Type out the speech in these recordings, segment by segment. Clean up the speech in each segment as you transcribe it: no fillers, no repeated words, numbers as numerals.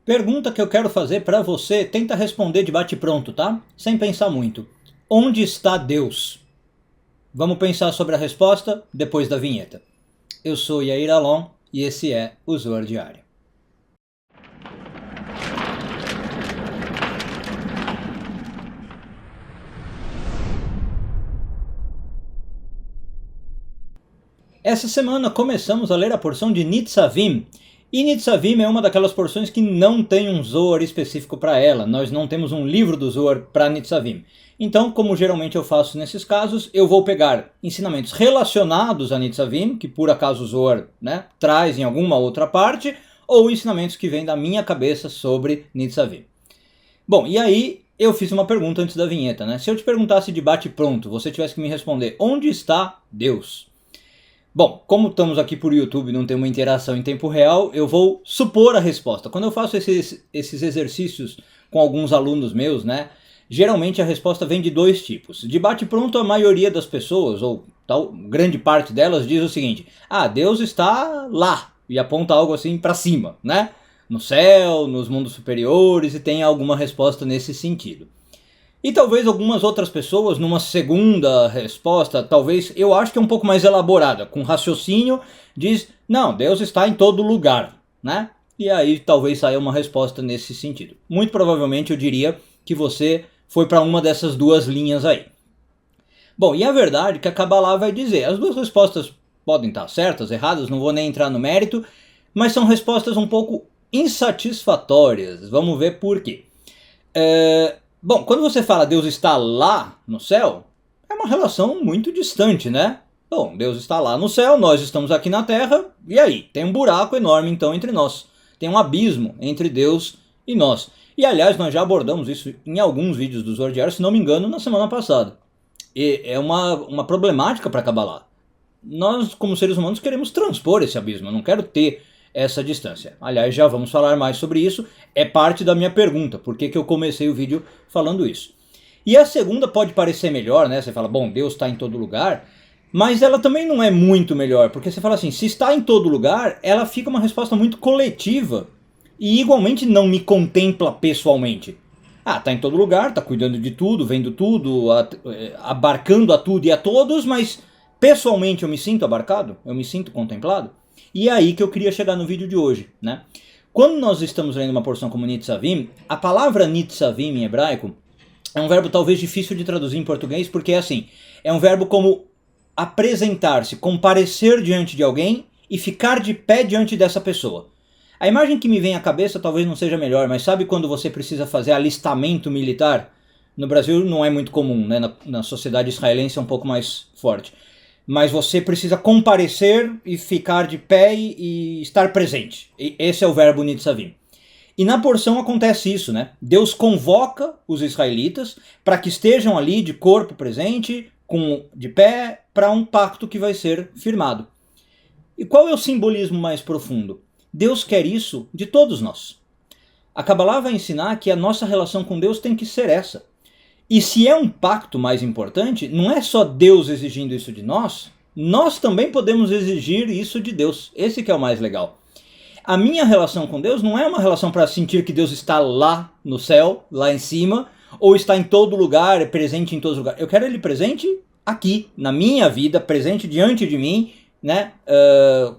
Pergunta que eu quero fazer para você, tenta responder de bate-pronto, tá? Sem pensar muito. Onde está Deus? Vamos pensar sobre a resposta depois da vinheta. Eu sou Yair Alon e esse é o Zoar Diário. Essa semana começamos a ler a porção de Nitzavim. E Nitzavim é uma daquelas porções que não tem um Zohar específico para ela. Nós não temos um livro do Zohar para Nitzavim. Então, como geralmente eu faço nesses casos, eu vou pegar ensinamentos relacionados a Nitzavim, que por acaso o Zohar traz em alguma outra parte, ou ensinamentos que vêm da minha cabeça sobre Nitzavim. Bom, e aí eu fiz uma pergunta antes da vinheta, né? Se eu te perguntasse de bate-pronto, você tivesse que me responder, onde está Deus? Bom, como estamos aqui por YouTube e não tem uma interação em tempo real, eu vou supor a resposta. Quando eu faço esses exercícios com alguns alunos meus, né, geralmente a resposta vem de dois tipos. De bate-pronto, a maioria das pessoas, ou grande parte delas, diz o seguinte: ah, Deus está lá, e aponta algo assim para cima, né? No céu, nos mundos superiores, e tem alguma resposta nesse sentido. E talvez algumas outras pessoas, numa segunda resposta, talvez, eu acho que é um pouco mais elaborada, com raciocínio, diz, não, Deus está em todo lugar, né? E aí talvez saia uma resposta nesse sentido. Muito provavelmente eu diria que você foi para uma dessas duas linhas aí. Bom, e a verdade é que a Kabbalah vai dizer, as duas respostas podem estar certas, erradas, não vou nem entrar no mérito, mas são respostas um pouco insatisfatórias. Vamos ver por quê. Bom, quando você fala Deus está lá no céu, é uma relação muito distante, né? Bom, Deus está lá no céu, nós estamos aqui na terra, e aí? Tem um buraco enorme então entre nós. Tem um abismo entre Deus e nós. E aliás, nós já abordamos isso em alguns vídeos do Zohar Diário, se não me engano, na semana passada. E é uma problemática para Kabbalah. Nós, como seres humanos, queremos transpor esse abismo, eu não quero ter essa distância. Aliás, já vamos falar mais sobre isso, é parte da minha pergunta, por que eu comecei o vídeo falando isso. E a segunda pode parecer melhor, né? Você fala, bom, Deus está em todo lugar, mas ela também não é muito melhor, porque você fala assim, se está em todo lugar, ela fica uma resposta muito coletiva, e igualmente não me contempla pessoalmente. Ah, está em todo lugar, está cuidando de tudo, vendo tudo, abarcando a tudo e a todos, mas pessoalmente eu me sinto abarcado? Eu me sinto contemplado? E é aí que eu queria chegar no vídeo de hoje, né? Quando nós estamos lendo uma porção como Nitzavim, a palavra Nitzavim em hebraico é um verbo talvez difícil de traduzir em português, porque é assim, é um verbo como apresentar-se, comparecer diante de alguém e ficar de pé diante dessa pessoa. A imagem que me vem à cabeça talvez não seja melhor, mas sabe quando você precisa fazer alistamento militar? No Brasil não é muito comum, né? Na sociedade israelense é um pouco mais forte. Mas você precisa comparecer e ficar de pé e estar presente. E esse é o verbo Nitzavim. E na porção acontece isso, né? Deus convoca os israelitas para que estejam ali de corpo presente, de pé, para um pacto que vai ser firmado. E qual é o simbolismo mais profundo? Deus quer isso de todos nós. A Kabbalah vai ensinar que a nossa relação com Deus tem que ser essa. E se é um pacto mais importante, não é só Deus exigindo isso de nós, nós também podemos exigir isso de Deus. Esse que é o mais legal. A minha relação com Deus não é uma relação para sentir que Deus está lá no céu, lá em cima, ou está em todo lugar, é presente em todos os lugares. Eu quero Ele presente aqui, na minha vida, presente diante de mim, né?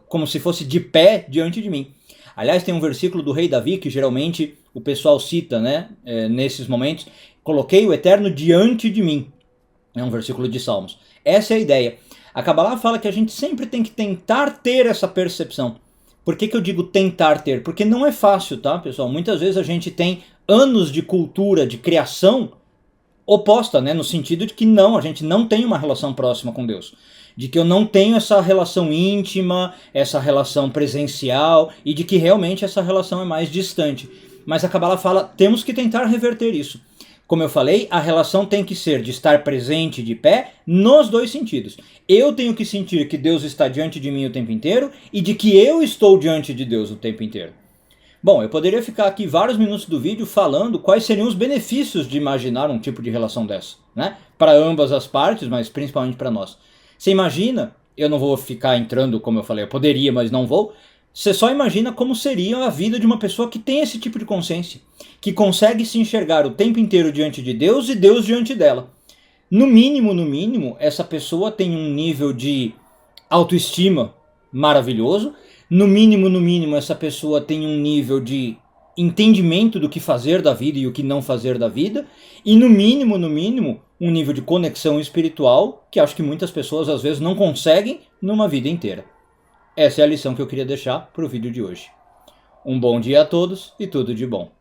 Como se fosse de pé diante de mim. Aliás, tem um versículo do rei Davi que geralmente o pessoal cita, né? Nesses momentos. Coloquei o Eterno diante de mim. É um versículo de Salmos. Essa é a ideia. A Kabbalah fala que a gente sempre tem que tentar ter essa percepção. Por que eu digo tentar ter? Porque não é fácil, tá, pessoal? Muitas vezes a gente tem anos de cultura, de criação oposta, né? No sentido de que a gente não tem uma relação próxima com Deus. De que eu não tenho essa relação íntima, essa relação presencial, e de que realmente essa relação é mais distante. Mas a Kabbalah fala, temos que tentar reverter isso. Como eu falei, a relação tem que ser de estar presente de pé nos dois sentidos. Eu tenho que sentir que Deus está diante de mim o tempo inteiro e de que eu estou diante de Deus o tempo inteiro. Bom, eu poderia ficar aqui vários minutos do vídeo falando quais seriam os benefícios de imaginar um tipo de relação dessa, né? Para ambas as partes, mas principalmente para nós. Você imagina, eu não vou ficar entrando, como eu falei, eu poderia, mas não vou. Você só imagina como seria a vida de uma pessoa que tem esse tipo de consciência, que consegue se enxergar o tempo inteiro diante de Deus e Deus diante dela. No mínimo, essa pessoa tem um nível de autoestima maravilhoso. No mínimo, essa pessoa tem um nível de entendimento do que fazer da vida e o que não fazer da vida. E no mínimo, um nível de conexão espiritual que acho que muitas pessoas às vezes não conseguem numa vida inteira. Essa é a lição que eu queria deixar para o vídeo de hoje. Um bom dia a todos e tudo de bom.